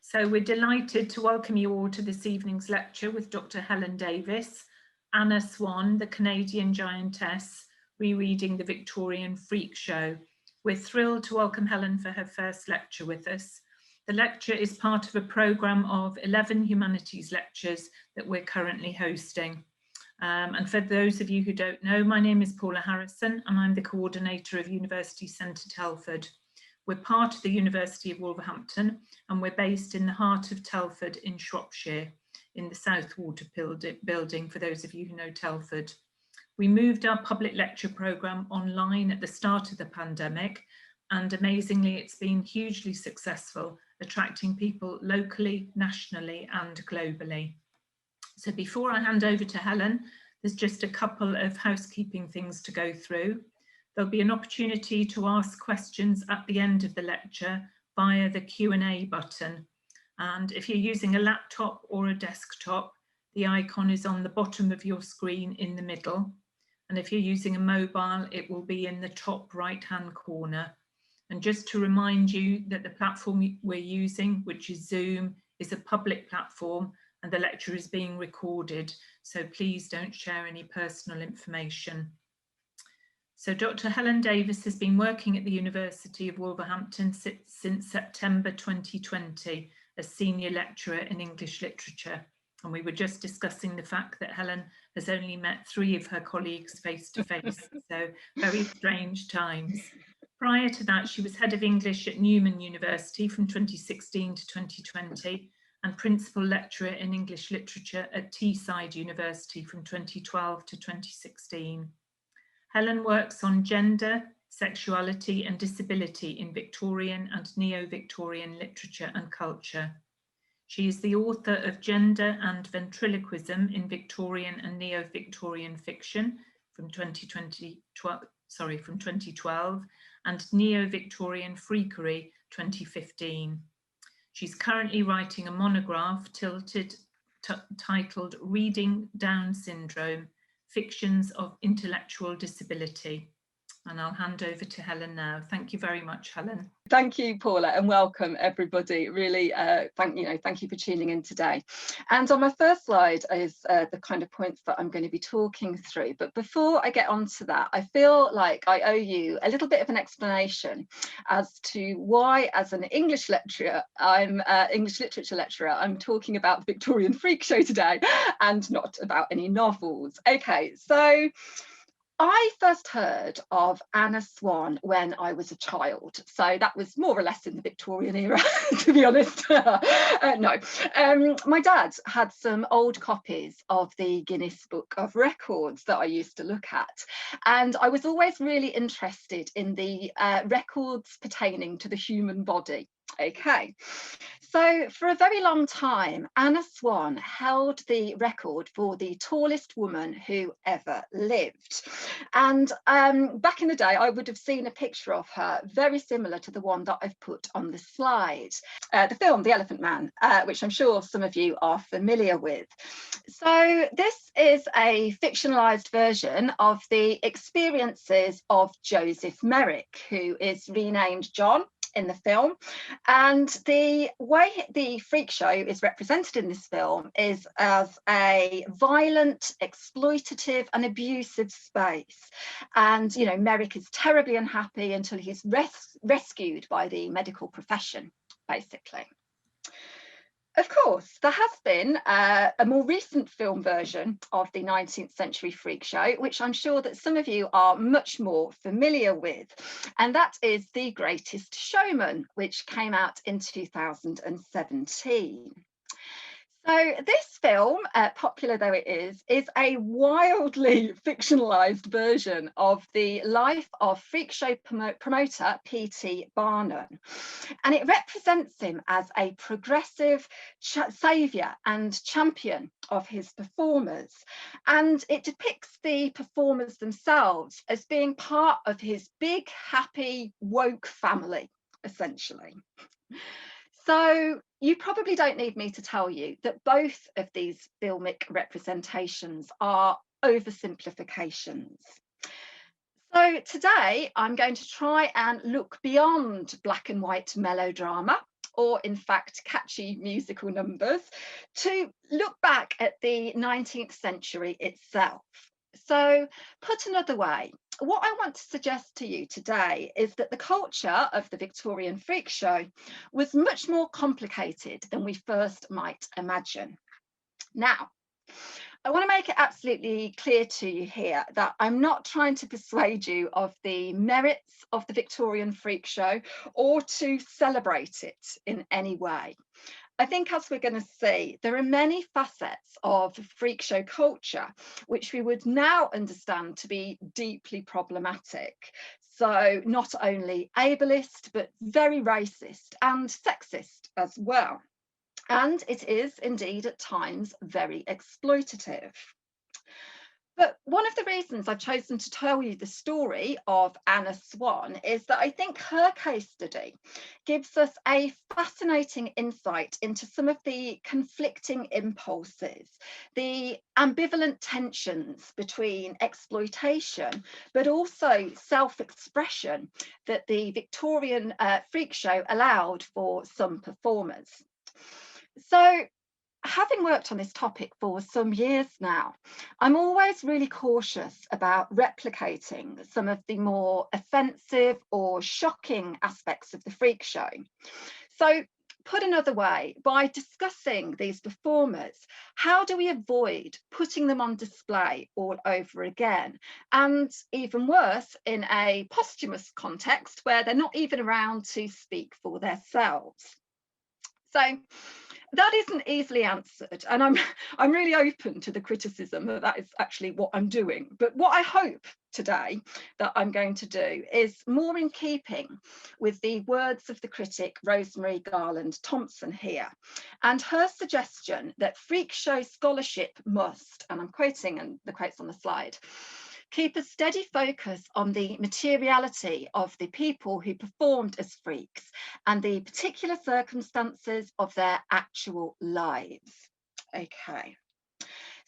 So we're delighted to welcome you all to this evening's lecture with Dr. Helen Davis, Anna Swan, the Canadian Giantess, rereading the Victorian Freak Show. We're thrilled to welcome Helen for her first lecture with us. The lecture is part of a programme of 11 humanities lectures that we're currently hosting. And for those of you who don't know, my name is Paula Harrison and I'm the coordinator of University Centre Telford. We're part of the University of Wolverhampton and we're based in the heart of Telford in Shropshire, in the South Water building, for those of you who know Telford. We moved our public lecture programme online at the start of the pandemic, and amazingly it's been hugely successful, attracting people locally, nationally and globally. So before I hand over to Helen, there's just a couple of housekeeping things to go through. There'll be an opportunity to ask questions at the end of the lecture via the Q&A button. And if you're using a laptop or a desktop, the icon is on the bottom of your screen in the middle. And if you're using a mobile, it will be in the top right-hand corner. And just to remind you that the platform we're using, which is Zoom, is a public platform and the lecture is being recorded. So please don't share any personal information. So Dr. Helen Davis has been working at the University of Wolverhampton since September 2020 as senior lecturer in English literature. And we were just discussing the fact that Helen has only met 3 of her colleagues face to face, so very strange times. Prior to that, she was head of English at Newman University from 2016 to 2020 and principal lecturer in English literature at Teesside University from 2012 to 2016. Helen works on gender, sexuality and disability in Victorian and Neo-Victorian literature and culture. She is the author of Gender and Ventriloquism in Victorian and Neo-Victorian Fiction from 2012 and Neo-Victorian Freakery 2015. She's currently writing a monograph titled Reading Down Syndrome, Fictions of Intellectual Disability. And I'll hand over to Helen now. Thank you very much, Helen. Thank you, Paula, and welcome everybody. Really, thank you for tuning in today. And on my first slide is the kind of points that I'm going to be talking through. But before I get onto that, I feel like I owe you a little bit of an explanation as to why, as an English lecturer, English literature lecturer, I'm talking about the Victorian Freak Show today and not about any novels. Okay, so I first heard of Anna Swan when I was a child, so that was more or less in the Victorian era, to be honest. No, my dad had some old copies of the Guinness Book of Records that I used to look at, and I was always really interested in the records pertaining to the human body. Okay, so for a very long time, Anna Swan held the record for the tallest woman who ever lived. And back in the day, I would have seen a picture of her very similar to the one that I've put on the slide. The film, The Elephant Man, which I'm sure some of you are familiar with. So this is a fictionalized version of the experiences of Joseph Merrick, who is renamed John in the film. And the way the freak show is represented in this film is as a violent, exploitative and abusive space. And, you know, Merrick is terribly unhappy until he's rescued by the medical profession, basically. Of course, there has been a more recent film version of the 19th century freak show, which I'm sure that some of you are much more familiar with, and that is The Greatest Showman, which came out in 2017. So this film, popular though it is a wildly fictionalized version of the life of freak show promoter P.T. Barnum. And it represents him as a progressive saviour and champion of his performers. And it depicts the performers themselves as being part of his big, happy, woke family, essentially. So you probably don't need me to tell you that both of these filmic representations are oversimplifications. So today I'm going to try and look beyond black and white melodrama or in fact catchy musical numbers, to look back at the 19th century itself. So, put another way, what I want to suggest to you today is that the culture of the Victorian freak show was much more complicated than we first might imagine. Now, I want to make it absolutely clear to you here that I'm not trying to persuade you of the merits of the Victorian freak show or to celebrate it in any way. I think, as we're going to see, there are many facets of freak show culture which we would now understand to be deeply problematic. So not only ableist, but very racist and sexist as well. And it is indeed at times very exploitative. But one of the reasons I've chosen to tell you the story of Anna Swan is that I think her case study gives us a fascinating insight into some of the conflicting impulses, the ambivalent tensions between exploitation, but also self-expression that the Victorian freak show allowed for some performers. So, having worked on this topic for some years now, I'm always really cautious about replicating some of the more offensive or shocking aspects of the freak show. So, put another way, by discussing these performers, how do we avoid putting them on display all over again? And even worse, in a posthumous context where they're not even around to speak for themselves. So, that isn't easily answered, and I'm really open to the criticism that is actually what I'm doing. But what I hope today that I'm going to do is more in keeping with the words of the critic Rosemary Garland Thompson here, and her suggestion that freak show scholarship must, and I'm quoting, and the quote's on the slide, keep a steady focus on the materiality of the people who performed as freaks and the particular circumstances of their actual lives. Okay.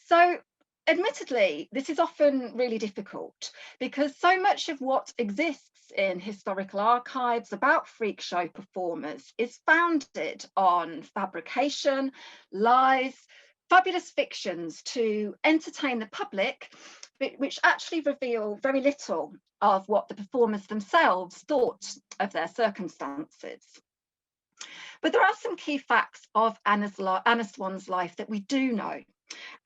So, admittedly, this is often really difficult because so much of what exists in historical archives about freak show performers is founded on fabrication, lies, fabulous fictions to entertain the public, which actually reveal very little of what the performers themselves thought of their circumstances. But there are some key facts of Anna Swan's life that we do know.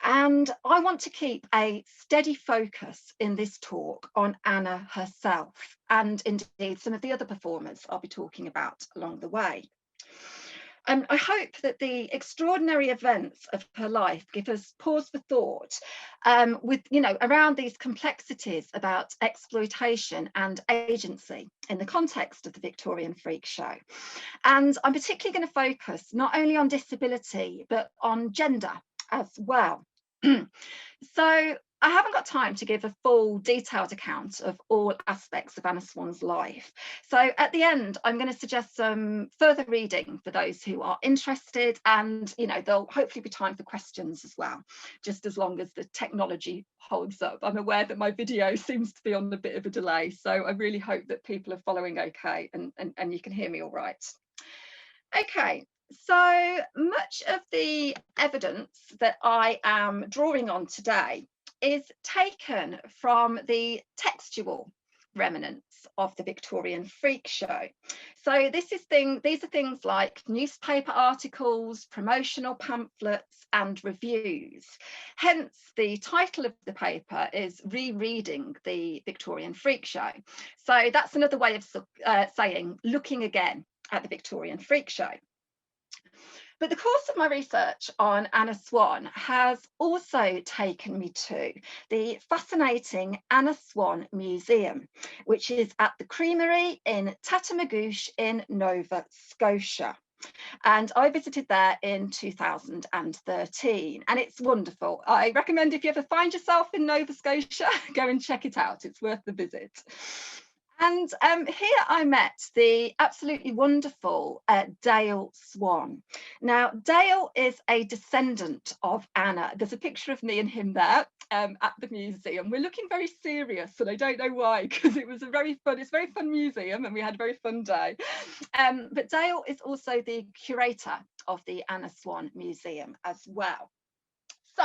And I want to keep a steady focus in this talk on Anna herself, and indeed some of the other performers I'll be talking about along the way. I hope that the extraordinary events of her life give us pause for thought around these complexities about exploitation and agency in the context of the Victorian freak show. And I'm particularly going to focus not only on disability, but on gender as well. So, I haven't got time to give a full detailed account of all aspects of Anna Swan's life. So at the end, I'm going to suggest some further reading for those who are interested, and there'll hopefully be time for questions as well, just as long as the technology holds up. I'm aware that my video seems to be on a bit of a delay, so I really hope that people are following okay and you can hear me all right. Okay. So much of the evidence that I am drawing on today is taken from the textual remnants of the Victorian freak show. So these are things like newspaper articles, promotional pamphlets and reviews. Hence, the title of the paper is Rereading the Victorian Freak Show. So that's another way of saying looking again at the Victorian freak show. But the course of my research on Anna Swan has also taken me to the fascinating Anna Swan Museum, which is at the Creamery in Tatamagouche in Nova Scotia. And I visited there in 2013, and it's wonderful. I recommend if you ever find yourself in Nova Scotia, go and check it out. It's worth the visit. And here I met the absolutely wonderful Dale Swann. Now, Dale is a descendant of Anna. There's a picture of me and him there at the museum. We're looking very serious, and I don't know why, because it's a very fun museum, and we had a very fun day. But Dale is also the curator of the Anna Swan Museum as well. So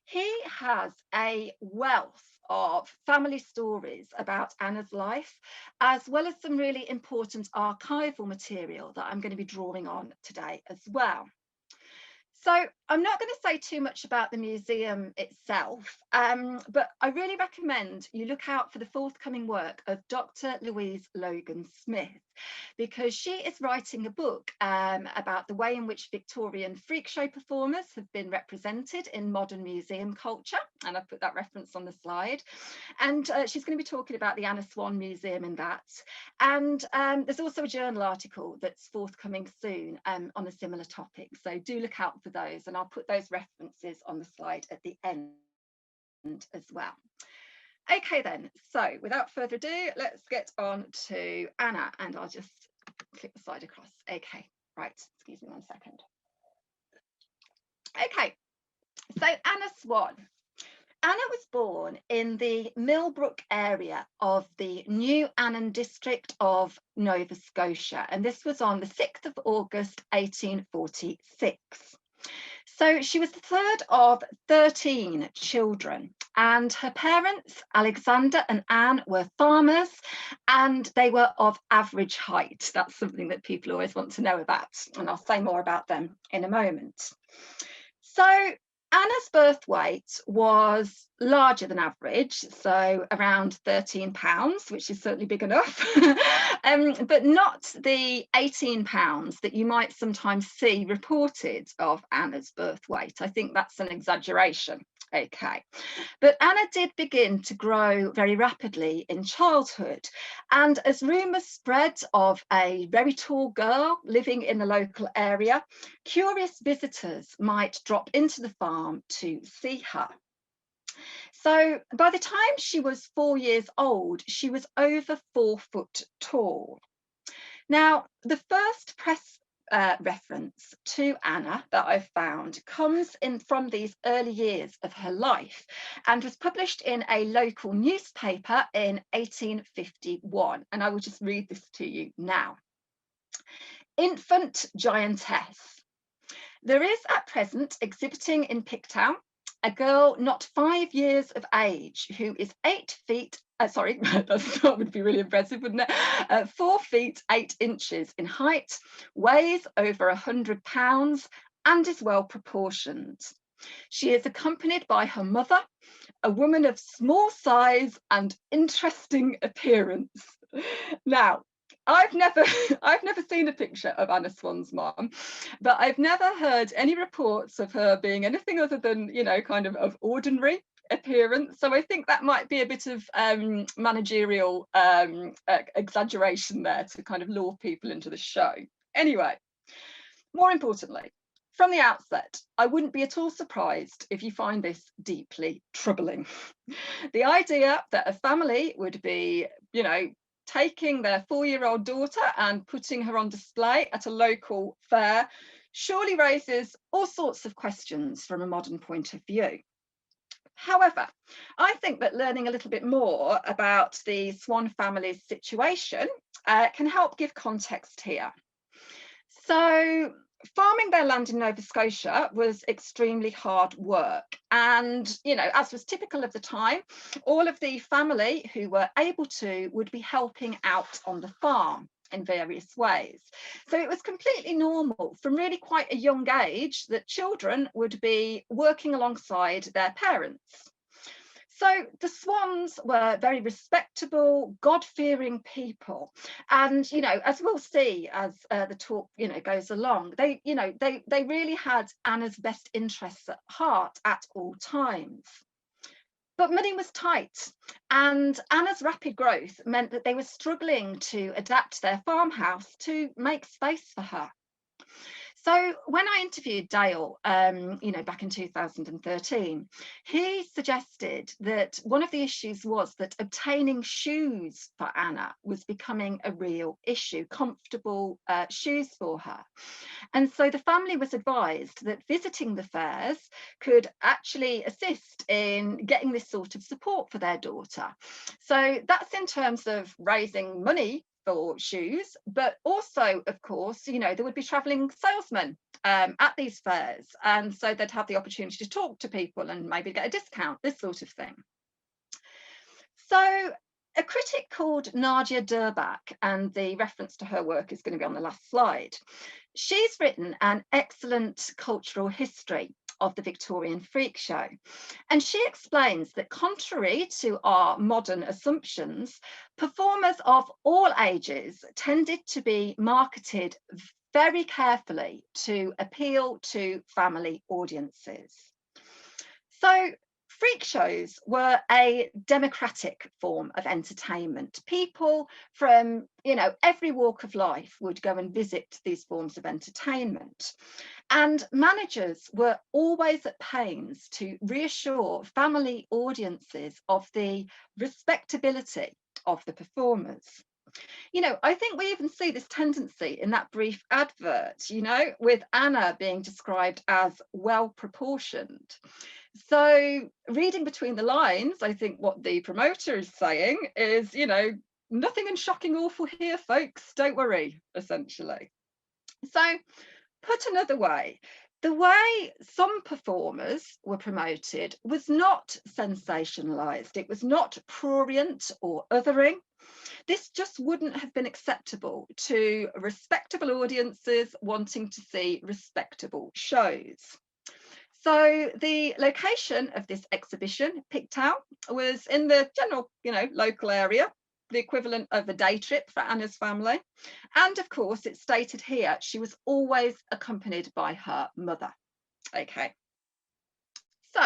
he has a wealth of family stories about Anna's life, as well as some really important archival material that I'm going to be drawing on today as well. So I'm not going to say too much about the museum itself, but I really recommend you look out for the forthcoming work of Dr. Louise Logan Smith, because she is writing a book about the way in which Victorian freak show performers have been represented in modern museum culture, and I've put that reference on the slide. And she's going to be talking about the Anna Swan Museum in that. And there's also a journal article that's forthcoming soon on a similar topic, so do look out for those, and I'll put those references on the slide at the end as well. Okay then, so without further ado, let's get on to Anna, and I'll just click the slide across. Okay, right, excuse me 1 second. Okay, so Anna Swan. Anna was born in the Millbrook area of the New Annan district of Nova Scotia, and this was on the 6th of August 1846. So she was the third of 13 children, and her parents, Alexander and Anne, were farmers, and they were of average height. That's something that people always want to know about, and I'll say more about them in a moment. So Anna's birth weight was larger than average, so around 13 pounds, which is certainly big enough, but not the 18 pounds that you might sometimes see reported of Anna's birth weight. I think that's an exaggeration. Okay, but Anna did begin to grow very rapidly in childhood, and as rumours spread of a very tall girl living in the local area, curious visitors might drop into the farm to see her. So by the time she was 4 years old, she was over 4 foot tall. Now, the first press reference to Anna that I've found comes in from these early years of her life, and was published in a local newspaper in 1851. And I will just read this to you now. Infant Giantess. There is at present exhibiting in Pigtown a girl not 5 years of age who is 8 feet, sorry, that would be really impressive, wouldn't it? 4 feet 8 inches in height, weighs over 100 pounds, and is well proportioned. She is accompanied by her mother, a woman of small size and interesting appearance. Now, I've never seen a picture of Anna Swan's mom, but I've never heard any reports of her being anything other than, you know, kind of ordinary appearance. So I think that might be a bit of managerial exaggeration there to kind of lure people into the show. Anyway, more importantly, from the outset, I wouldn't be at all surprised if you find this deeply troubling. The idea that a family would be, you know, taking their 4-year-old daughter and putting her on display at a local fair surely raises all sorts of questions from a modern point of view. However, I think that learning a little bit more about the Swan family's situation can help give context here. So, farming their land in Nova Scotia was extremely hard work, and, you know, as was typical of the time, all of the family who were able to would be helping out on the farm in various ways. So it was completely normal from really quite a young age that children would be working alongside their parents. So the Swans were very respectable, God-fearing people, and, you know, as we'll see as the talk, you know, goes along, they really had Anna's best interests at heart at all times. But money was tight, and Anna's rapid growth meant that they were struggling to adapt their farmhouse to make space for her. So when I interviewed Dale, back in 2013, he suggested that one of the issues was that obtaining shoes for Anna was becoming a real issue, comfortable shoes for her. And so the family was advised that visiting the fairs could actually assist in getting this sort of support for their daughter. So that's in terms of raising money for shoes, but also, of course, there would be travelling salesmen at these fairs, and so they'd have the opportunity to talk to people and maybe get a discount, this sort of thing. So a critic called Nadia Durbach, and the reference to her work is going to be on the last slide, she's written an excellent cultural history of the Victorian freak show. And she explains that contrary to our modern assumptions, performers of all ages tended to be marketed very carefully to appeal to family audiences. So freak shows were a democratic form of entertainment. People from, every walk of life would go and visit these forms of entertainment. And managers were always at pains to reassure family audiences of the respectability of the performers. I think we even see this tendency in that brief advert, with Anna being described as well proportioned. So reading between the lines, I think what the promoter is saying is, nothing shocking awful here, folks, don't worry, essentially. So put another way, the way some performers were promoted was not sensationalized. It was not prurient or othering. This just wouldn't have been acceptable to respectable audiences wanting to see respectable shows. So the location of this exhibition picked out was in the general, local area, the equivalent of a day trip for Anna's family. And of course, it's stated here, she was always accompanied by her mother. Okay. So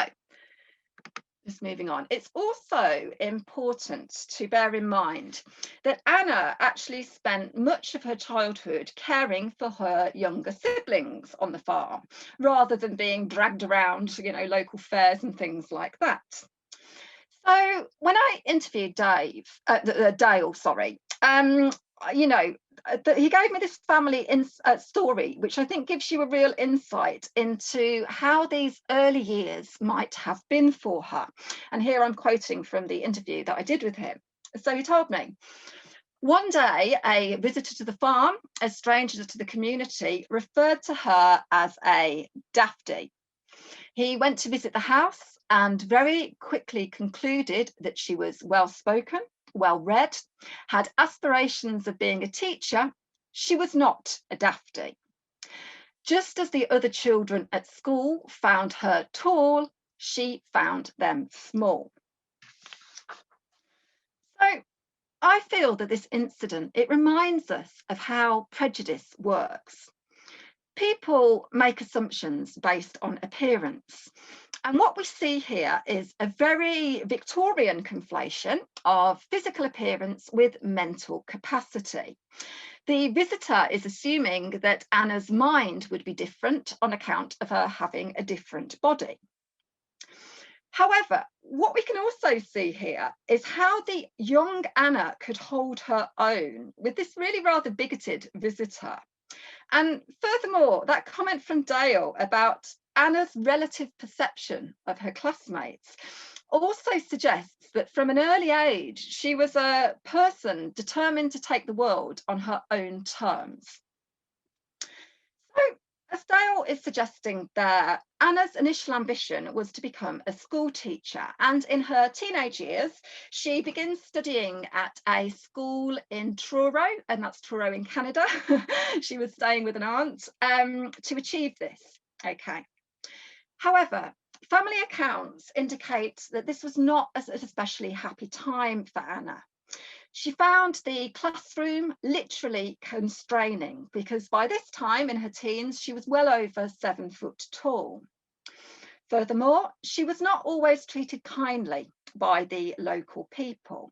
just moving on. It's also important to bear in mind that Anna actually spent much of her childhood caring for her younger siblings on the farm, rather than being dragged around, local fairs and things like that. So when I interviewed Dale, he gave me this family story, which I think gives you a real insight into how these early years might have been for her. And here I'm quoting from the interview that I did with him. So he told me, one day, a visitor to the farm, a stranger to the community, referred to her as a dafty. He went to visit the house and very quickly concluded that she was well-spoken, well-read, had aspirations of being a teacher. She was not a dafty. Just as the other children at school found her tall, she found them small. So I feel that this incident, it reminds us of how prejudice works. People make assumptions based on appearance. And what we see here is a very Victorian conflation of physical appearance with mental capacity. The visitor is assuming that Anna's mind would be different on account of her having a different body. However, what we can also see here is how the young Anna could hold her own with this really rather bigoted visitor. And furthermore, that comment from Dale about Anna's relative perception of her classmates also suggests that from an early age, she was a person determined to take the world on her own terms. So, as Dale is suggesting there, Anna's initial ambition was to become a school teacher, and in her teenage years, she begins studying at a school in Truro, and that's Truro in Canada. She was staying with an aunt to achieve this. Okay. However, family accounts indicate that this was not an especially happy time for Anna. She found the classroom literally constraining because by this time in her teens, she was well over 7 foot tall. Furthermore, she was not always treated kindly by the local people.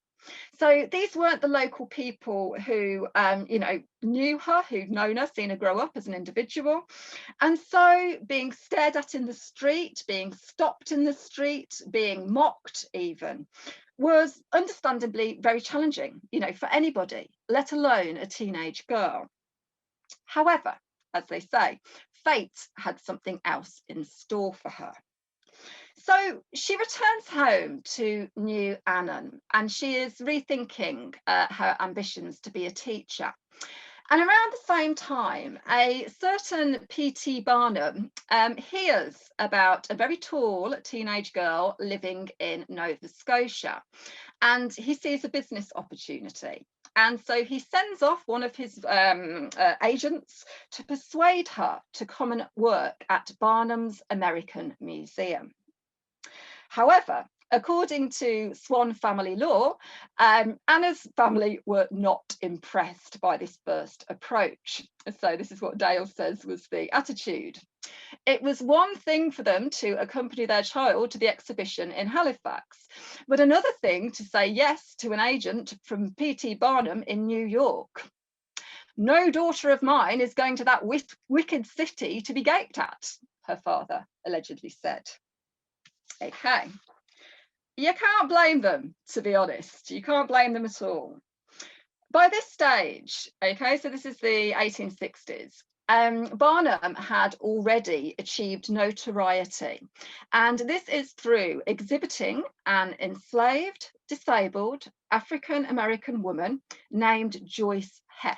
So these weren't the local people who, you know, knew her, who'd known her, seen her grow up as an individual. And so being stared at in the street, being stopped in the street, being mocked even, was understandably very challenging, you know, for anybody, let alone a teenage girl. However, as they say, fate had something else in store for her. So she returns home to New Annan, and she is rethinking her ambitions to be a teacher. And around the same time, a certain P.T. Barnum hears about a very tall teenage girl living in Nova Scotia, and he sees a business opportunity. And so he sends off one of his agents to persuade her to come and work at Barnum's American Museum. However, according to Swann family law, Anna's family were not impressed by this first approach. So this is what Dale says was the attitude. It was one thing for them to accompany their child to the exhibition in Halifax, but another thing to say yes to an agent from P.T. Barnum in New York. No daughter of mine is going to that wicked city to be gaped at, her father allegedly said. Okay. You can't blame them, to be honest. You can't blame them at all. By this stage, okay, so this is the 1860s, Barnum had already achieved notoriety. And this is through exhibiting an enslaved, disabled African-American woman named Joyce Heth.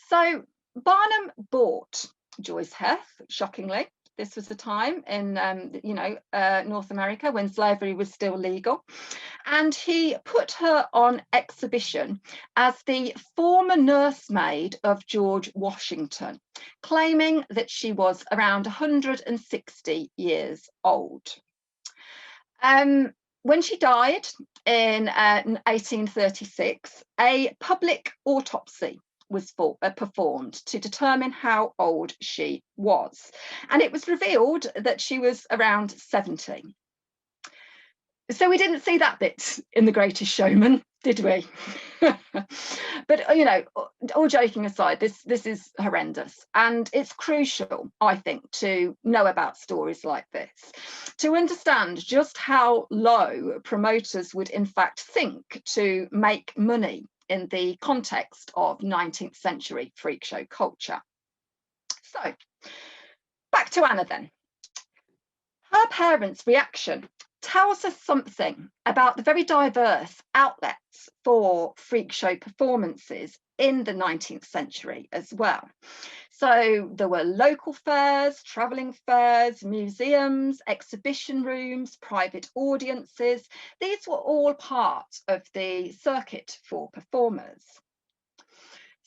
So Barnum bought Joyce Heth, shockingly. This was the time in, North America when slavery was still legal. And he put her on exhibition as the former nursemaid of George Washington, claiming that she was around 160 years old. When she died in 1836, a public autopsy was performed to determine how old she was. And it was revealed that she was around 70. So we didn't see that bit in The Greatest Showman, did we? But, you know, all joking aside, this is horrendous. And it's crucial, I think, to know about stories like this, to understand just how low promoters would in fact think to make money in the context of 19th century freak show culture. So back to Anna then. Her parents' reaction tells us something about the very diverse outlets for freak show performances in the 19th century as well. So there were local fairs, travelling fairs, museums, exhibition rooms, private audiences. These were all part of the circuit for performers.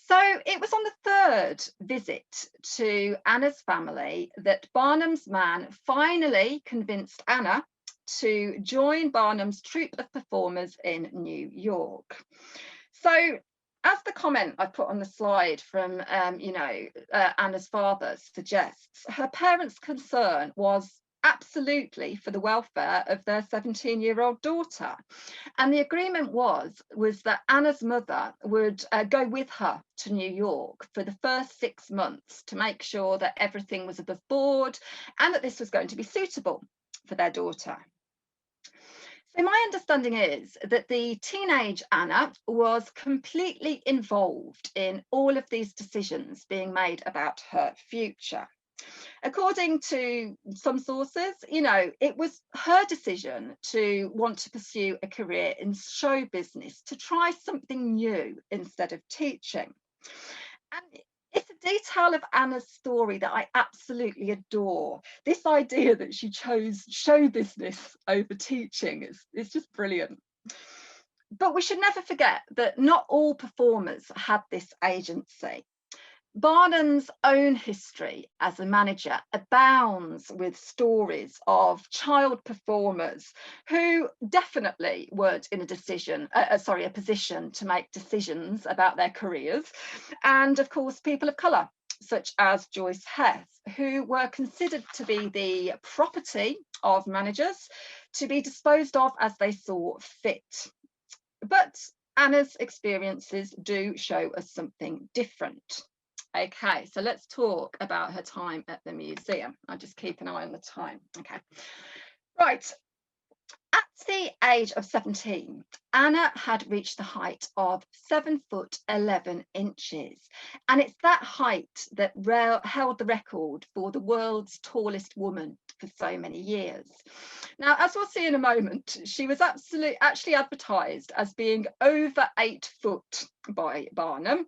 So it was on the third visit to Anna's family that Barnum's man finally convinced Anna to join Barnum's troupe of performers in New York. So as the comment I put on the slide from, Anna's father suggests, her parents' concern was absolutely for the welfare of their 17-year-old daughter. And the agreement was that Anna's mother would go with her to New York for the first 6 months to make sure that everything was above board and that this was going to be suitable for their daughter. So my understanding is that the teenage Anna was completely involved in all of these decisions being made about her future. According to some sources, it was her decision to want to pursue a career in show business, to try something new instead of teaching. And it's a detail of Anna's story that I absolutely adore. This idea that she chose show business over teaching is just brilliant. But we should never forget that not all performers had this agency. Barnum's own history as a manager abounds with stories of child performers who definitely weren't in a position to make decisions about their careers. And of course, people of colour, such as Joyce Heth, who were considered to be the property of managers to be disposed of as they saw fit. But Anna's experiences do show us something different. Okay, so let's talk about her time at the museum. I'll just keep an eye on the time. Okay, right. At the age of 17, Anna had reached the height of 7'11". And it's that height that held the record for the world's tallest woman for so many years. Now, as we'll see in a moment, she was actually advertised as being over 8 foot by Barnum.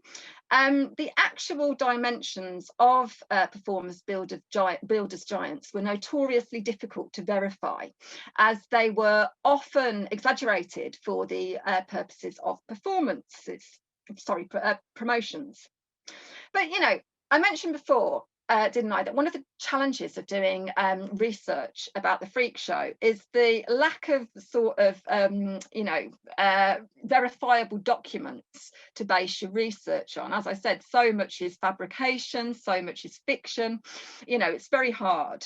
The actual dimensions of performers builders giants were notoriously difficult to verify, as they were often exaggerated for the purposes of promotions. But, you know, I mentioned before, didn't I, that one of the challenges of doing research about the freak show is the lack of sort of, verifiable documents to base your research on. As I said, so much is fabrication, so much is fiction, you know, it's very hard.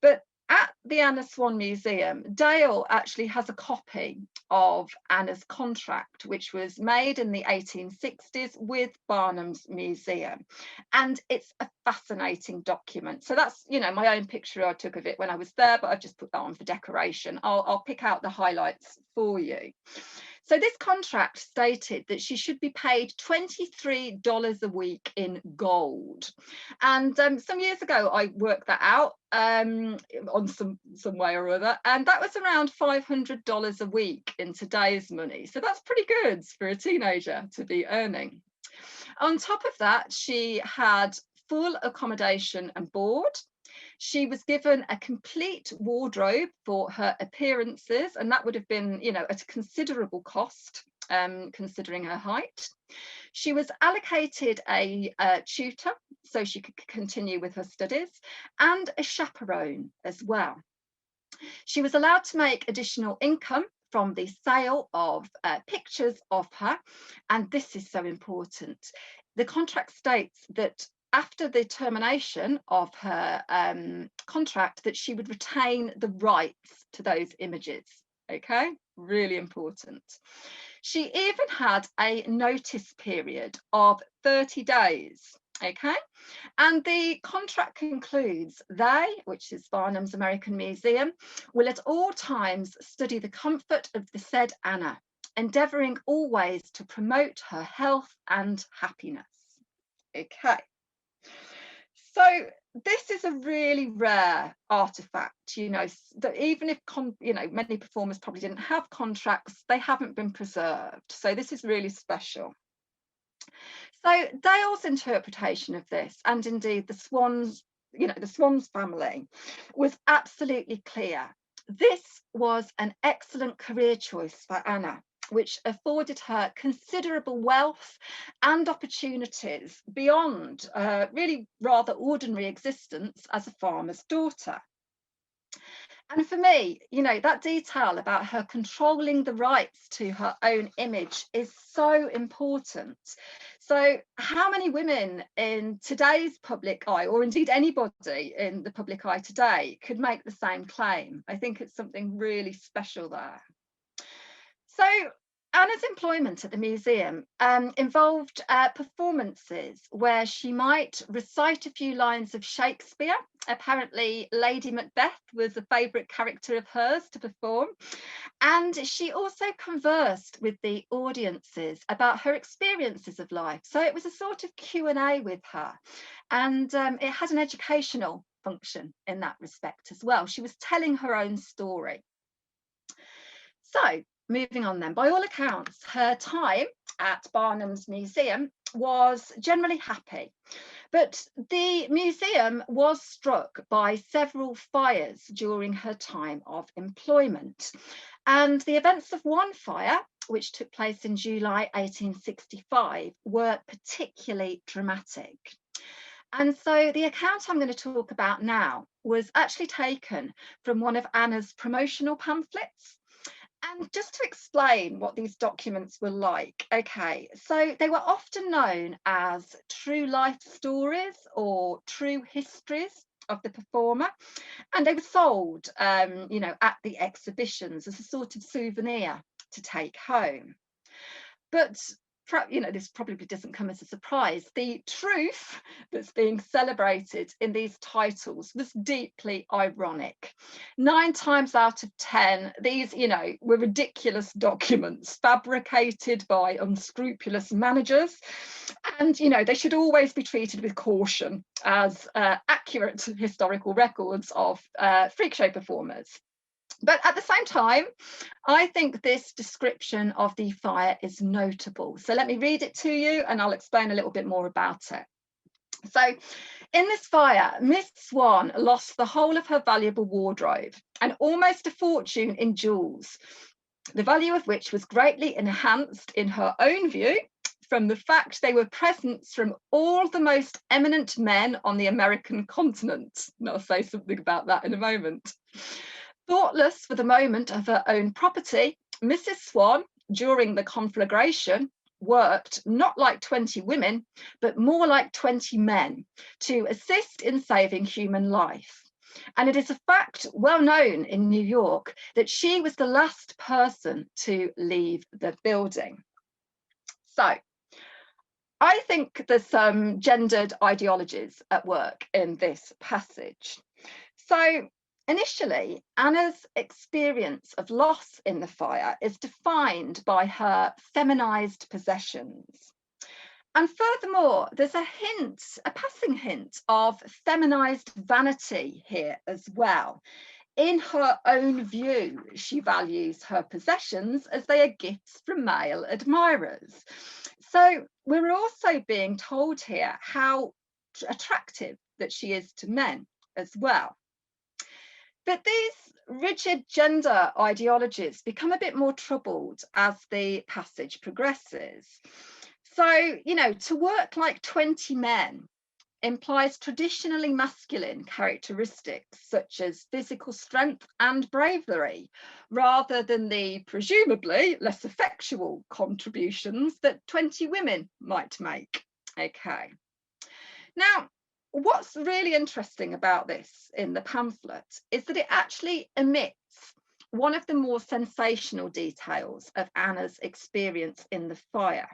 But at the Anna Swan Museum, Dale actually has a copy of Anna's contract, which was made in the 1860s with Barnum's Museum. And it's a fascinating document. So that's, you know, my own picture I took of it when I was there, but I've just put that on for decoration. I'll pick out the highlights for you. So this contract stated that she should be paid $23 a week in gold. And some years ago, I worked that out on some way or other, and that was around $500 a week in today's money. So that's pretty good for a teenager to be earning. On top of that, she had full accommodation and board. She was given a complete wardrobe for her appearances, and that would have been, you know, at a considerable cost, considering her height. She was allocated a tutor so she could continue with her studies, and a chaperone as well. She was allowed to make additional income from the sale of pictures of her, and this is so important. The contract states that after the termination of her contract, that she would retain the rights to those images. Okay, really important. She even had a notice period of 30 days. Okay, and the contract concludes they, which is Barnum's American Museum, will at all times study the comfort of the said Anna, endeavouring always to promote her health and happiness. Okay. So this is a really rare artifact, you know, that even if, many performers probably didn't have contracts, they haven't been preserved. So this is really special. So Dale's interpretation of this, and indeed the Swans, the Swans family, was absolutely clear. This was an excellent career choice for Anna, which afforded her considerable wealth and opportunities beyond really rather ordinary existence as a farmer's daughter. And for me, that detail about her controlling the rights to her own image is so important. So how many women in today's public eye, or indeed anybody in the public eye today, could make the same claim? I think it's something really special there. So Anna's employment at the museum involved performances where she might recite a few lines of Shakespeare. Apparently, Lady Macbeth was a favourite character of hers to perform. And she also conversed with the audiences about her experiences of life. So it was a sort of Q&A with her. And it had an educational function in that respect as well. She was telling her own story. So, moving on then, by all accounts, her time at Barnum's Museum was generally happy, but the museum was struck by several fires during her time of employment. And the events of one fire, which took place in July 1865, were particularly dramatic. And so the account I'm going to talk about now was actually taken from one of Anna's promotional pamphlets. And just to explain what these documents were like, okay, so they were often known as true life stories or true histories of the performer, and they were sold, at the exhibitions as a sort of souvenir to take home. But this probably doesn't come as a surprise. The truth that's being celebrated in these titles was deeply ironic. 9 times out of 10, these, were ridiculous documents fabricated by unscrupulous managers. And, they should always be treated with caution as accurate historical records of freak show performers. But at the same time, I think this description of the fire is notable. So let me read it to you and I'll explain a little bit more about it. So in this fire, Miss Swann lost the whole of her valuable wardrobe and almost a fortune in jewels, the value of which was greatly enhanced, in her own view, from the fact they were presents from all the most eminent men on the American continent. And I'll say something about that in a moment. Thoughtless for the moment of her own property, Mrs. Swann, during the conflagration, worked not like 20 women, but more like 20 men to assist in saving human life. And it is a fact well known in New York that she was the last person to leave the building. So I think there's some gendered ideologies at work in this passage. So initially, Anna's experience of loss in the fire is defined by her feminized possessions. And furthermore, there's a passing hint of feminized vanity here as well. In her own view, she values her possessions as they are gifts from male admirers. So we're also being told here how attractive that she is to men as well. But these rigid gender ideologies become a bit more troubled as the passage progresses. So, to work like 20 men implies traditionally masculine characteristics such as physical strength and bravery, rather than the presumably less effectual contributions that 20 women might make. Okay. Now, what's really interesting about this in the pamphlet is that it actually omits one of the more sensational details of Anna's experience in the fire.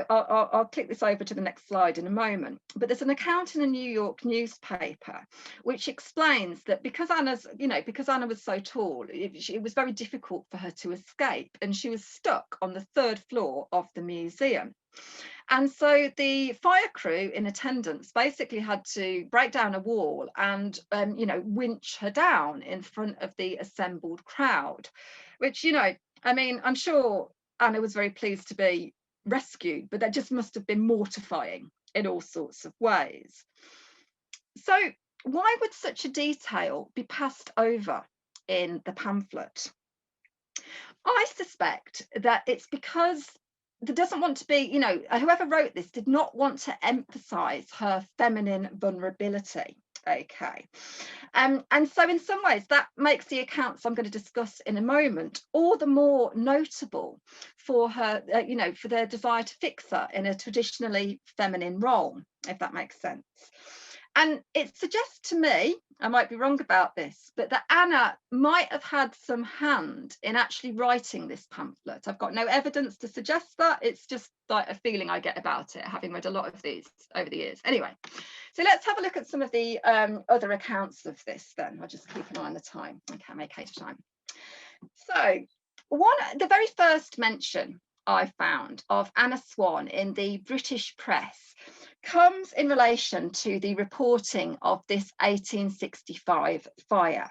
I'll click this over to the next slide in a moment, but there's an account in a New York newspaper which explains that because Anna was so tall, it was very difficult for her to escape, and she was stuck on the 3rd floor of the museum. And so the fire crew in attendance basically had to break down a wall and, winch her down in front of the assembled crowd, which, I'm sure Anna was very pleased to be rescued, but that just must have been mortifying in all sorts of ways. So why would such a detail be passed over in the pamphlet? I suspect that it's because there doesn't want to be, whoever wrote this did not want to emphasize her feminine vulnerability. Okay. And so in some ways that makes the accounts I'm going to discuss in a moment all the more notable for her, for their desire to fix her in a traditionally feminine role, if that makes sense. And it suggests to me, I might be wrong about this, but that Anna might have had some hand in actually writing this pamphlet. I've got no evidence to suggest that. It's just like a feeling I get about it, having read a lot of these over the years. Anyway, so let's have a look at some of the other accounts of this then. I'll just keep an eye on the time. Okay, make haste time. So the very first mention I found of Anna Swan in the British press comes in relation to the reporting of this 1865 fire.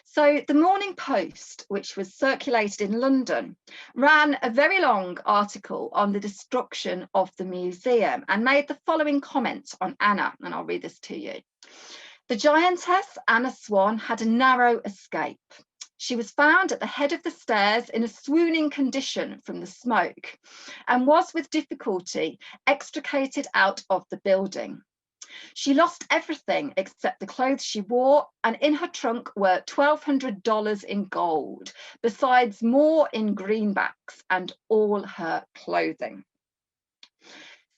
So the Morning Post, which was circulated in London, ran a very long article on the destruction of the museum and made the following comments on Anna, and I'll read this to you. The giantess Anna Swan had a narrow escape. She was found at the head of the stairs in a swooning condition from the smoke and was with difficulty extricated out of the building. She lost everything except the clothes she wore, and in her trunk were $1,200 in gold, besides more in greenbacks and all her clothing.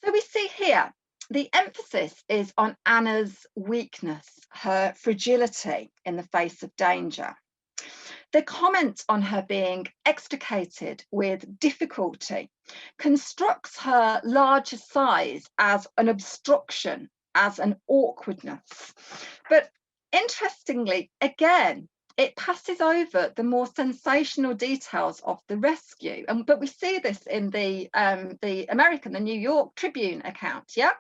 So we see here the emphasis is on Anna's weakness, her fragility in the face of danger. The comment on her being extricated with difficulty constructs her larger size as an obstruction, as an awkwardness. But interestingly, again, it passes over the more sensational details of the rescue, but we see this in the New York Tribune account, yeah,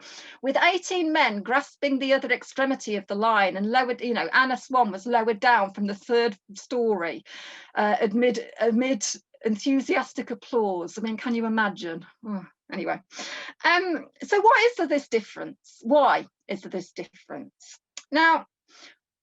with 18 men grasping the other extremity of the line and lowered. You know, Anna Swan was lowered down from the 3rd story amid enthusiastic applause. I mean, can you imagine? Oh, anyway, so why is there this difference? Why is there this difference? Now,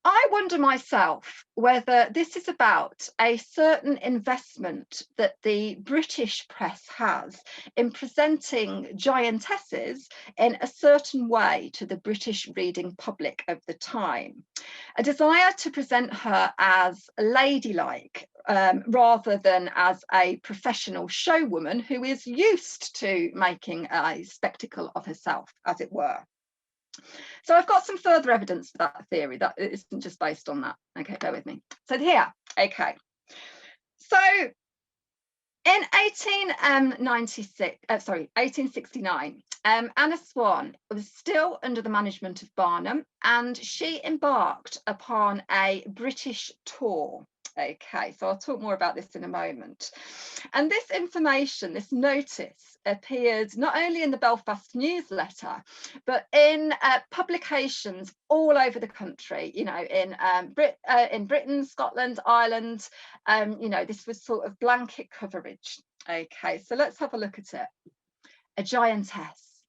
I wonder myself whether this is about a certain investment that the British press has in presenting giantesses in a certain way to the British reading public of the time. A desire to present her as ladylike rather than as a professional showwoman who is used to making a spectacle of herself, as it were. So I've got some further evidence for that theory, that it isn't just based on that. Okay, bear with me. So here, okay. So in 1869, Anna Swan was still under the management of Barnum, and she embarked upon a British tour. Okay, so I'll talk more about this in a moment. And this information, this notice, appeared not only in the Belfast newsletter, but in publications all over the country, you know, in Britain, Scotland, Ireland. You know, this was sort of blanket coverage. Okay, so let's have a look at it. A giantess.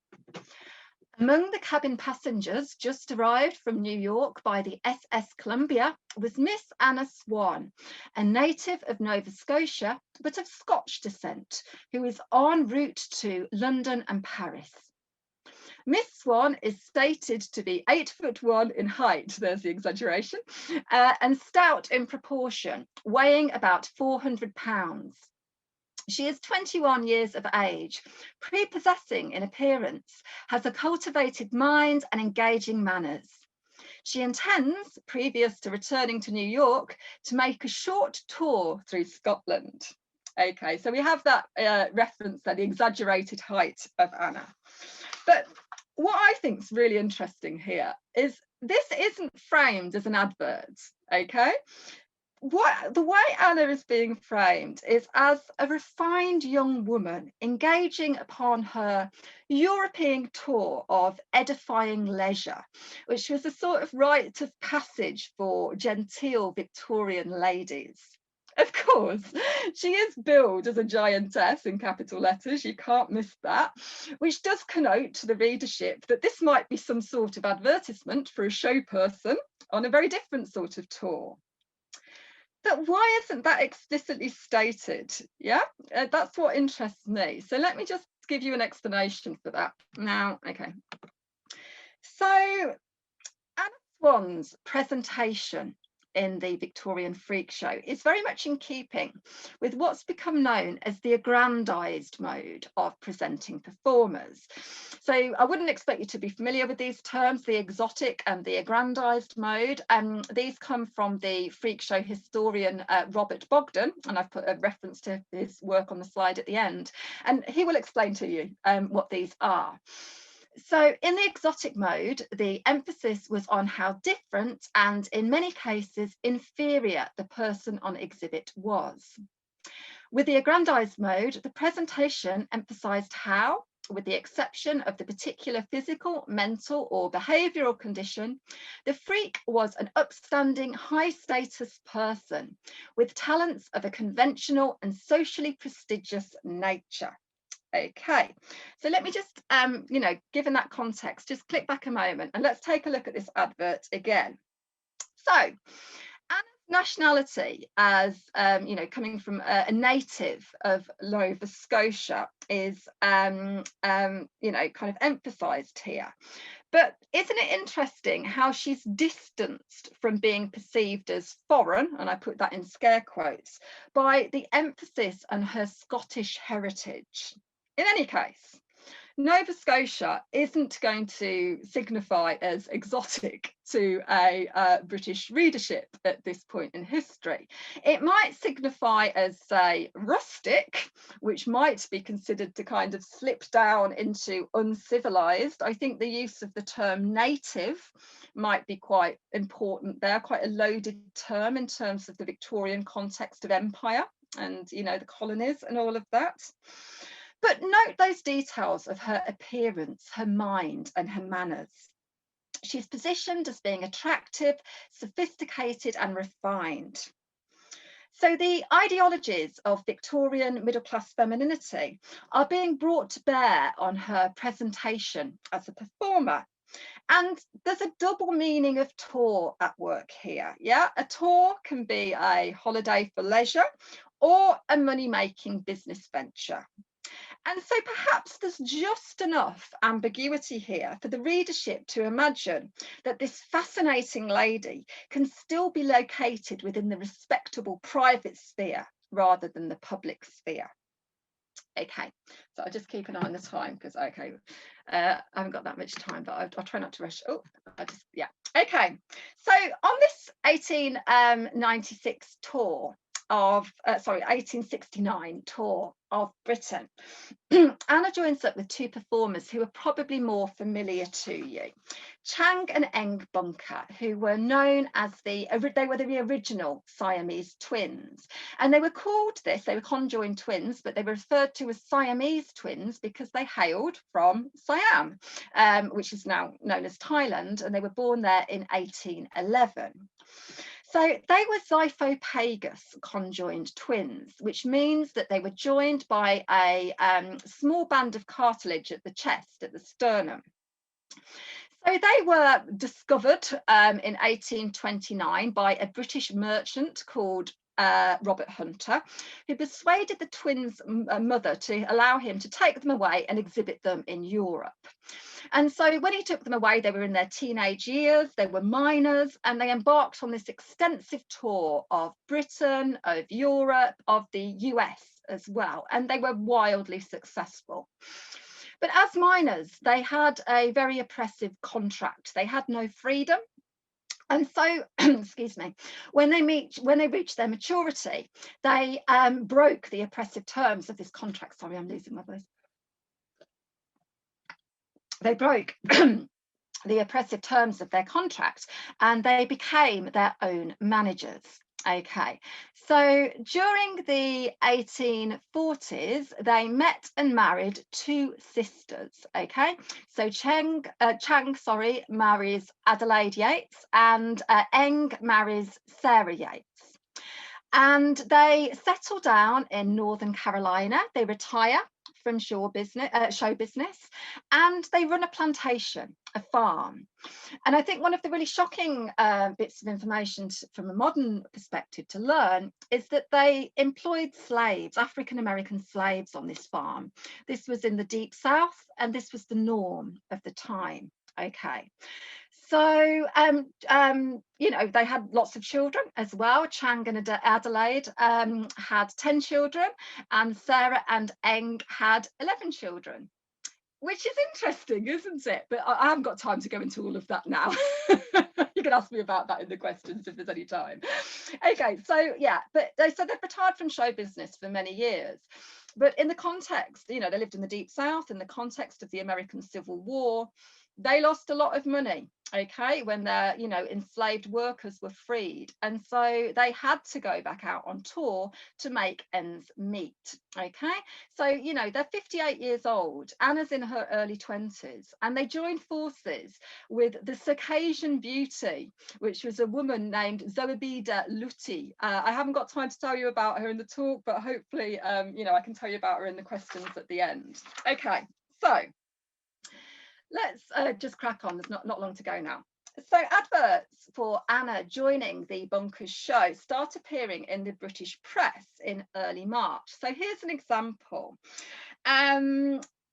Among the cabin passengers just arrived from New York by the SS Columbia was Miss Anna Swan, a native of Nova Scotia, but of Scotch descent, who is en route to London and Paris. Miss Swan is stated to be 8'1" in height, there's the exaggeration, and stout in proportion, weighing about 400 pounds. She is 21 years of age, prepossessing in appearance, has a cultivated mind and engaging manners. She intends, previous to returning to New York, to make a short tour through Scotland. Okay, so we have that reference there, the exaggerated height of Anna. But what I think is really interesting here is this isn't framed as an advert, okay? The way Anna is being framed is as a refined young woman engaging upon her European tour of edifying leisure, which was a sort of rite of passage for genteel Victorian ladies. Of course, she is billed as a giantess in capital letters, you can't miss that, which does connote to the readership that this might be some sort of advertisement for a show person on a very different sort of tour. But why isn't that explicitly stated? Yeah, that's what interests me. So let me just give you an explanation for that. Now, okay. So Anna Swan's presentation in the Victorian Freak Show is very much in keeping with what's become known as the aggrandized mode of presenting performers. So I wouldn't expect you to be familiar with these terms, the exotic and the aggrandized mode. These come from the Freak Show historian Robert Bogdan, and I've put a reference to his work on the slide at the end, and he will explain to you what these are. So in the exotic mode, the emphasis was on how different and in many cases inferior the person on exhibit was. With the aggrandized mode, the presentation emphasized how, with the exception of the particular physical, mental or behavioral condition, the freak was an upstanding, high status person with talents of a conventional and socially prestigious nature. Okay, so let me just, you know, given that context, just click back a moment and let's take a look at this advert again. So Anna's nationality as, you know, coming from a native of Nova Scotia is, you know, kind of emphasised here. But isn't it interesting how she's distanced from being perceived as foreign, and I put that in scare quotes, by the emphasis on her Scottish heritage? In any case, Nova Scotia isn't going to signify as exotic to a British readership at this point in history. It might signify as, say, rustic, which might be considered to kind of slip down into uncivilized. I think the use of the term native might be quite important there, quite a loaded term in terms of the Victorian context of empire and, you know, the colonies and all of that. But note those details of her appearance, her mind, and her manners. She's positioned as being attractive, sophisticated, and refined. So the ideologies of Victorian middle-class femininity are being brought to bear on her presentation as a performer. And there's a double meaning of tour at work here. Yeah, a tour can be a holiday for leisure or a money-making business venture. And so perhaps there's just enough ambiguity here for the readership to imagine that this fascinating lady can still be located within the respectable private sphere rather than the public sphere. Okay, so I'll just keep an eye on the time because, okay, I haven't got that much time, but I'll try not to rush. Oh, yeah. Okay, so on this 1896 tour of, 1869 tour of Britain, Anna joins up with two performers who are probably more familiar to you, Chang and Eng Bunker, who were known as they were the original Siamese Twins, and they were called this. They were conjoined twins, but they were referred to as Siamese Twins because they hailed from Siam, which is now known as Thailand, and they were born there in 1811. So they were xiphopagus conjoined twins, which means that they were joined by a small band of cartilage at the chest, at the sternum. So they were discovered in 1829 by a British merchant called Robert Hunter, who persuaded the twins' mother to allow him to take them away and exhibit them in Europe. And so when he took them away, they were in their teenage years, they were minors, and they embarked on this extensive tour of Britain, of Europe, of the US as well, and they were wildly successful. But as minors, they had a very oppressive contract. They had no freedom. And so, excuse me, when they reached their maturity, they broke the oppressive terms of this contract. Sorry, I'm losing my voice. They broke the oppressive terms of their contract and they became their own managers. Okay, so during the 1840s, they met and married two sisters. Okay, so Chang marries Adelaide Yates and Eng marries Sarah Yates. And they settle down in Northern Carolina. They retire from show business, and they run a plantation, a farm. And I think one of the really shocking bits of information from a modern perspective to learn is that they employed slaves, African-American slaves on this farm. This was in the Deep South, and this was the norm of the time. Okay. So, you know, they had lots of children as well. Chang and Adelaide had 10 children, and Sarah and Eng had 11 children, which is interesting, isn't it? But I haven't got time to go into all of that now. You can ask me about that in the questions if there's any time. Okay, so yeah, but they've retired from show business for many years. But in the context, you know, they lived in the Deep South, in the context of the American Civil War, they lost a lot of money, okay, when their, you know, enslaved workers were freed. And so they had to go back out on tour to make ends meet, okay? So, you know, they're 58 years old. Anna's in her early 20s, and they joined forces with the Cajun Beauty, which was a woman named Zoebida Lutti. I haven't got time to tell you about her in the talk, but hopefully, you know, I can tell you about her in the questions at the end. Okay, so let's just crack on. There's not long to go now. So adverts for Anna joining the Bunkers show start appearing in the British press in early March. So here's an example.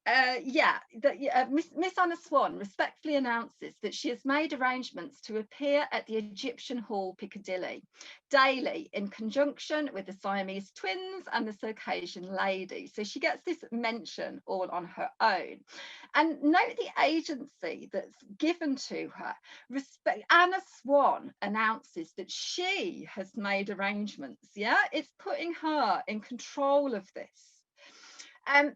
Miss Anna Swan respectfully announces that she has made arrangements to appear at the Egyptian Hall, Piccadilly, daily in conjunction with the Siamese Twins and the Cajun lady. So she gets this mention all on her own. And note the agency that's given to her. Anna Swan announces that she has made arrangements. Yeah, it's putting her in control of this.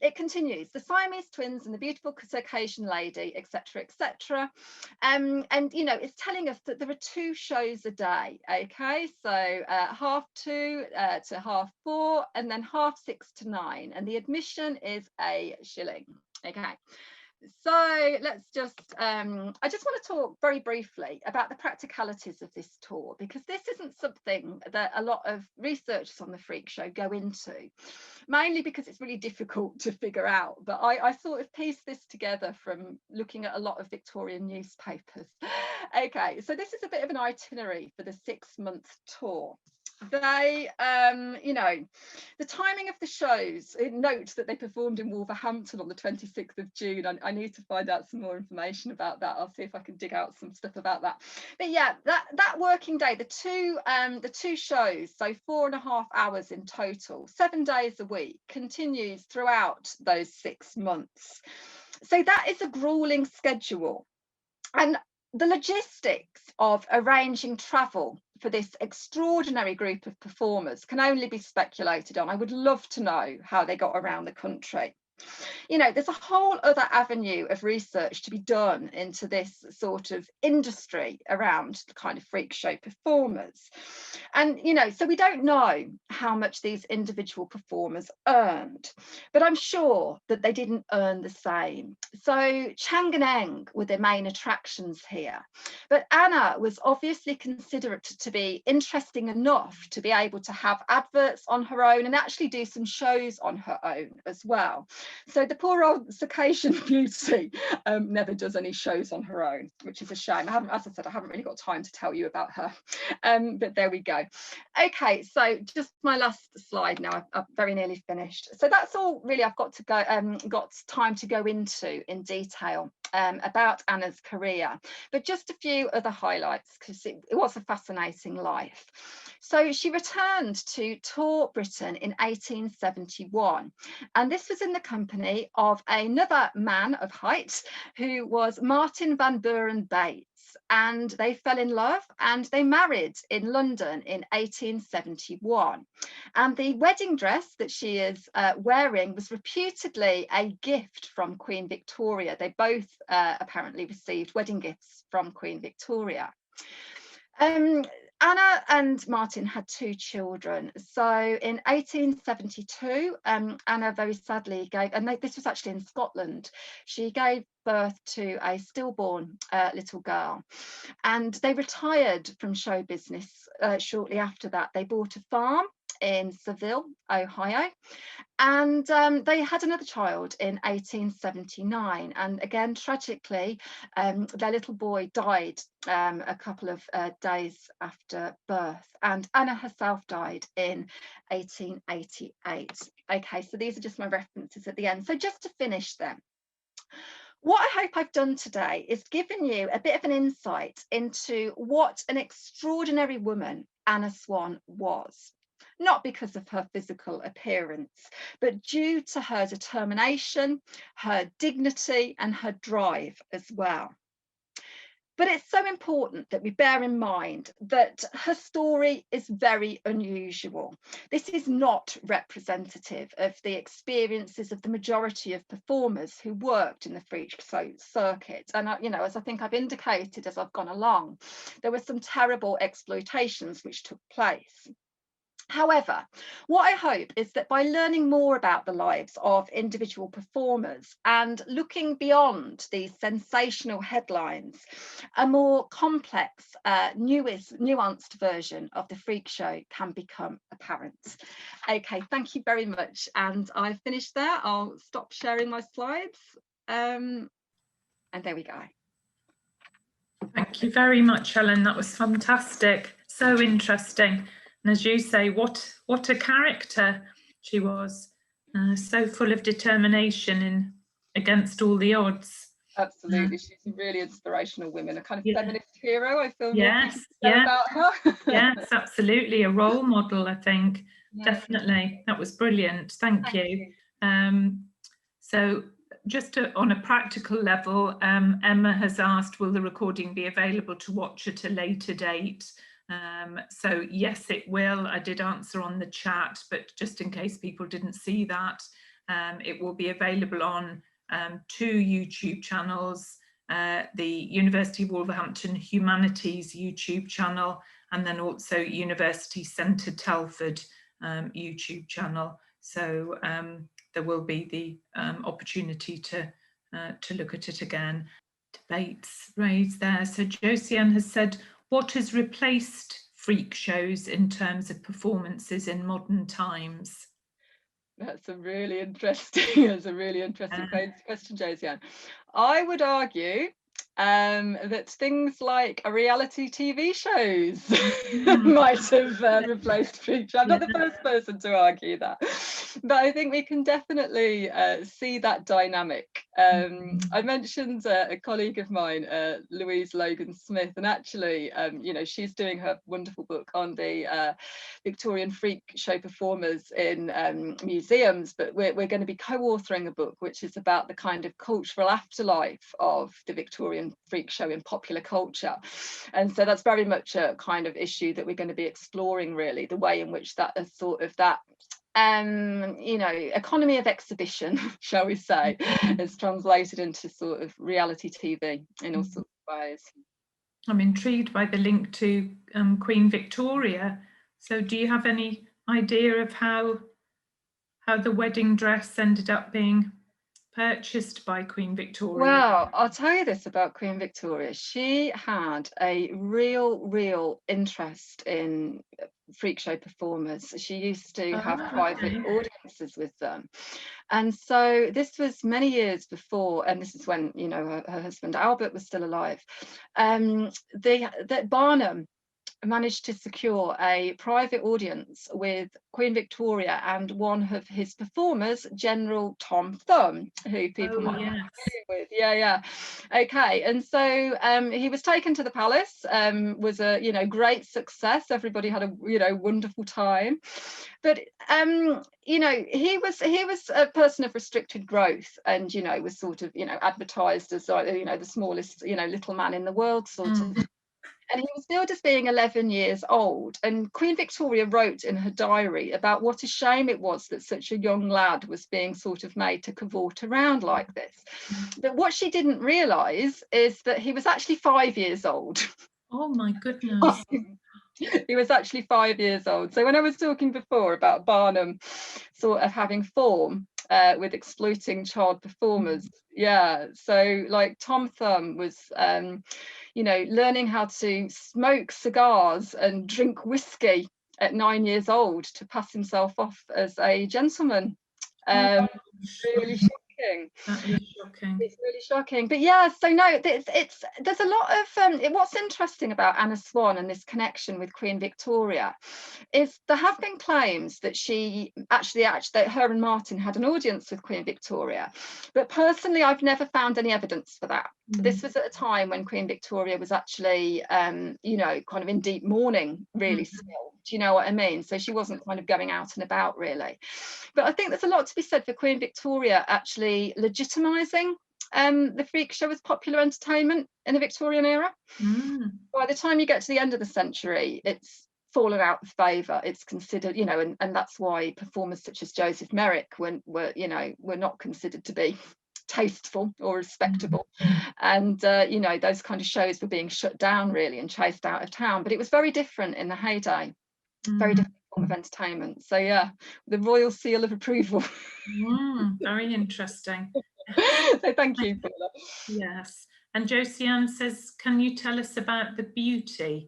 It continues, the Siamese Twins and the beautiful Caucasian lady, etc., etc. And, you know, it's telling us that there are 2 shows a day, okay? So 2:30 to 4:30, and then 6:30 to 9. And the admission is £1, okay? So let's just, I just want to talk very briefly about the practicalities of this tour, because this isn't something that a lot of researchers on the Freak Show go into, mainly because it's really difficult to figure out. But I sort of pieced this together from looking at a lot of Victorian newspapers. Okay, so this is a bit of an itinerary for the 6-month tour. They, you know, the timing of the shows, note that they performed in Wolverhampton on the 26th of June. I need to find out some more information about that. I'll see if I can dig out some stuff about that. But yeah, that working day, the two shows, so 4.5 hours in total, 7 days a week, continues throughout those 6 months. So that is a grueling schedule. And the logistics of arranging travel for this extraordinary group of performers can only be speculated on. I would love to know how they got around the country. You know, there's a whole other avenue of research to be done into this sort of industry around the kind of freak show performers. And, you know, so we don't know how much these individual performers earned, but I'm sure that they didn't earn the same. So Chang and Eng were the main attractions here, but Anna was obviously considered to be interesting enough to be able to have adverts on her own and actually do some shows on her own as well. So the poor old Cajun Beauty never does any shows on her own, which is a shame. As I said, I haven't really got time to tell you about her, but there we go. Okay, so just my last slide now. I've very nearly finished. So that's all really I've got to go. Got time to go into in detail about Anna's career, but just a few other highlights because it was a fascinating life. So she returned to tour Britain in 1871, and this was in the company of another man of height who was Martin Van Buren Bates, and they fell in love and they married in London in 1871. And the wedding dress that she is wearing was reputedly a gift from Queen Victoria. They both apparently received wedding gifts from Queen Victoria. Anna and Martin had 2 children. So in 1872, Anna very sadly gave, and this was actually in Scotland, she gave birth to a stillborn little girl. And they retired from show business shortly after that. They bought a farm in Seville, Ohio, and they had another child in 1879, and again tragically their little boy died a couple of days after birth, and Anna herself died in 1888. Okay, so these are just my references at the end. So just to finish then, what I hope I've done today is given you a bit of an insight into what an extraordinary woman Anna Swan was. Not because of her physical appearance, but due to her determination, her dignity, and her drive as well. But it's so important that we bear in mind that her story is very unusual. This is not representative of the experiences of the majority of performers who worked in the freak show circuit. And, you know, as I think I've indicated as I've gone along, there were some terrible exploitations which took place. However, what I hope is that by learning more about the lives of individual performers and looking beyond these sensational headlines, a more complex, nuanced version of the freak show can become apparent. Okay, thank you very much. And I've finished there. I'll stop sharing my slides. And there we go. Thank you very much, Helen. That was fantastic. So interesting. And as you say, what a character she was, so full of determination against all the odds. Absolutely, she's a really inspirational woman, a kind of Yeah. feminist hero. I feel Yes, about her. Yes, absolutely, a role model, I think. Yeah. Definitely, that was brilliant. Thank you. So just on a practical level, Emma has asked, will the recording be available to watch at a later date? So yes, it will. I did answer on the chat, but just in case people didn't see that, it will be available on 2 YouTube channels, the University of Wolverhampton Humanities YouTube channel, and then also University Centre Telford YouTube channel. So there will be the opportunity to look at it again. Debates raised there. So Josiane has said, what has replaced freak shows in terms of performances in modern times? That's a really interesting, question, Josiane. I would argue that things like reality TV shows might have replaced freak show. I'm not the first person to argue that, but I think we can definitely see that dynamic. I mentioned a colleague of mine, Louise Logan Smith, and actually, you know, she's doing her wonderful book on the Victorian freak show performers in museums, but we're going to be co-authoring a book which is about the kind of cultural afterlife of the Victorian freak show in popular culture. And so that's very much a kind of issue that we're going to be exploring, really, the way in which that is sort of that you know, economy of exhibition, shall we say, is translated into sort of reality TV in all sorts of ways. I'm intrigued by the link to Queen Victoria. So do you have any idea of how the wedding dress ended up being purchased by Queen Victoria? Well, I'll tell you this about Queen Victoria. She had a real interest in freak show performers. She used to have private audiences with them. And so this was many years before, and this is when, you know, her husband Albert was still alive. That Barnum managed to secure a private audience with Queen Victoria and one of his performers, General Tom Thumb, who people might be familiar with. Yeah. Okay, and so he was taken to the palace, was a, you know, great success. Everybody had a, you know, wonderful time. But you know, he was a person of restricted growth, and, you know, was sort of, you know, advertised as, you know, the smallest, you know, little man in the world sort of. And he was billed as being 11 years old. And Queen Victoria wrote in her diary about what a shame it was that such a young lad was being sort of made to cavort around like this. But what she didn't realise is that he was actually 5 years old. Oh my goodness. He was actually 5 years old. So when I was talking before about Barnum sort of having form with exploiting child performers, yeah, so like Tom Thumb was you know, learning how to smoke cigars and drink whiskey at 9 years old to pass himself off as a gentleman. Really shocking. That is shocking. It's really shocking. But yeah, so no, there's a lot of what's interesting about Anna Swan and this connection with Queen Victoria is there have been claims that she actually that her and Martin had an audience with Queen Victoria, but personally I've never found any evidence for that. This was at a time when Queen Victoria was actually you know, kind of in deep mourning, really still. Do you know what I mean? So she wasn't kind of going out and about, really. But I think there's a lot to be said for Queen Victoria actually legitimising the freak show as popular entertainment in the Victorian era. By the time you get to the end of the century, it's fallen out of favour. It's considered, you know, and that's why performers such as Joseph Merrick were not considered to be tasteful or respectable, and you know, those kind of shows were being shut down, really, and chased out of town. But it was very different in the heyday, very different form of entertainment. So yeah, the royal seal of approval. Very interesting. So thank you, Paula. Yes. And Josiane says, can you tell us about the beauty?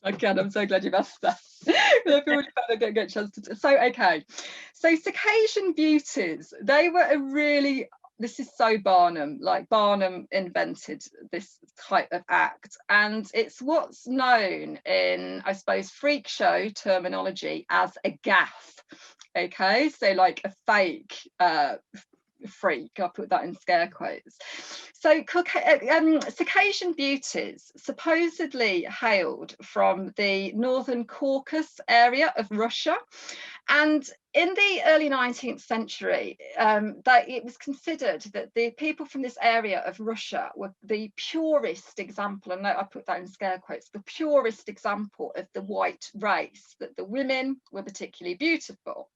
I can. I'm so glad you've asked that. I feel really bad I don't get a chance to. So okay, so Cajun Beauties, they were a really, this is so Barnum, like Barnum invented this type of act, and it's what's known in, I suppose, freak show terminology as a gaff. Okay, so like a fake freak. I'll put that in scare quotes. So Caucasian Beauties supposedly hailed from the northern Caucasus area of Russia, and in the early 19th century, that it was considered that the people from this area of Russia were the purest example, and I put that in scare quotes, the purest example of the white race, that the women were particularly beautiful.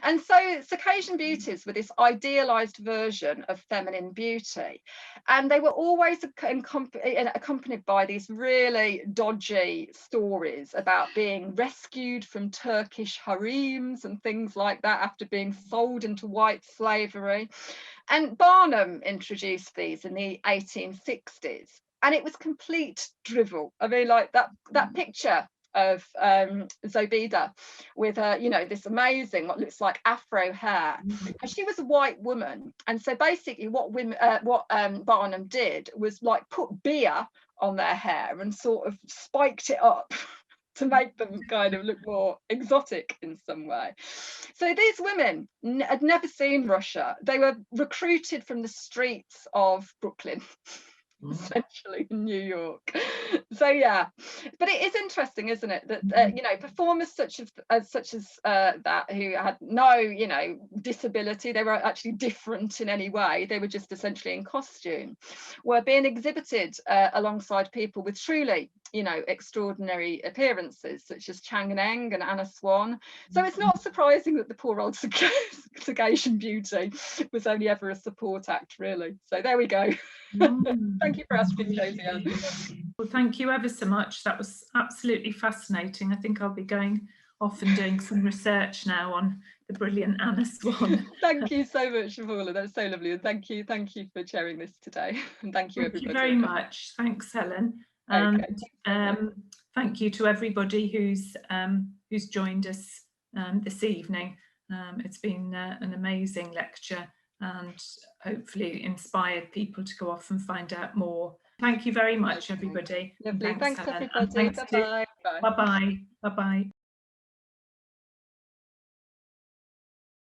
And so Caucasian Beauties were this idealized version of feminine beauty, and they were always accompanied by these really dodgy stories about being rescued from Turkish harems and things like that after being sold into white slavery. And Barnum introduced these in the 1860s, and it was complete drivel. I mean, like that picture of Zobeda with you know, this amazing what looks like afro hair, and she was a white woman, and so basically what Barnum did was like put beer on their hair and sort of spiked it up to make them kind of look more exotic in some way. So these women had never seen Russia. They were recruited from the streets of Brooklyn, essentially, in New York. So yeah, but it is interesting, isn't it, that you know, performers such as that, who had no, you know, disability, they were actually different in any way, they were just essentially in costume, were being exhibited alongside people with truly, you know, extraordinary appearances such as Chang-Neng and Anna Swan. So it's not surprising that the poor old Caucasian Beauty was only ever a support act, really. So there we go. Thank you for asking, Josie. Well, thank you ever so much. That was absolutely fascinating. I think I'll be going off and doing some research now on the brilliant Anna Swan. Thank you so much, Paula. That's so lovely. And thank you for sharing this today. And thank you, everybody. Thank you very much. Thanks, Helen. And thank you to everybody who's joined us this evening. It's been an amazing lecture, and hopefully inspired people to go off and find out more. Thank you very much, everybody. Lovely. Thanks, Helen. everybody. Bye-bye. Bye-bye. Bye-bye.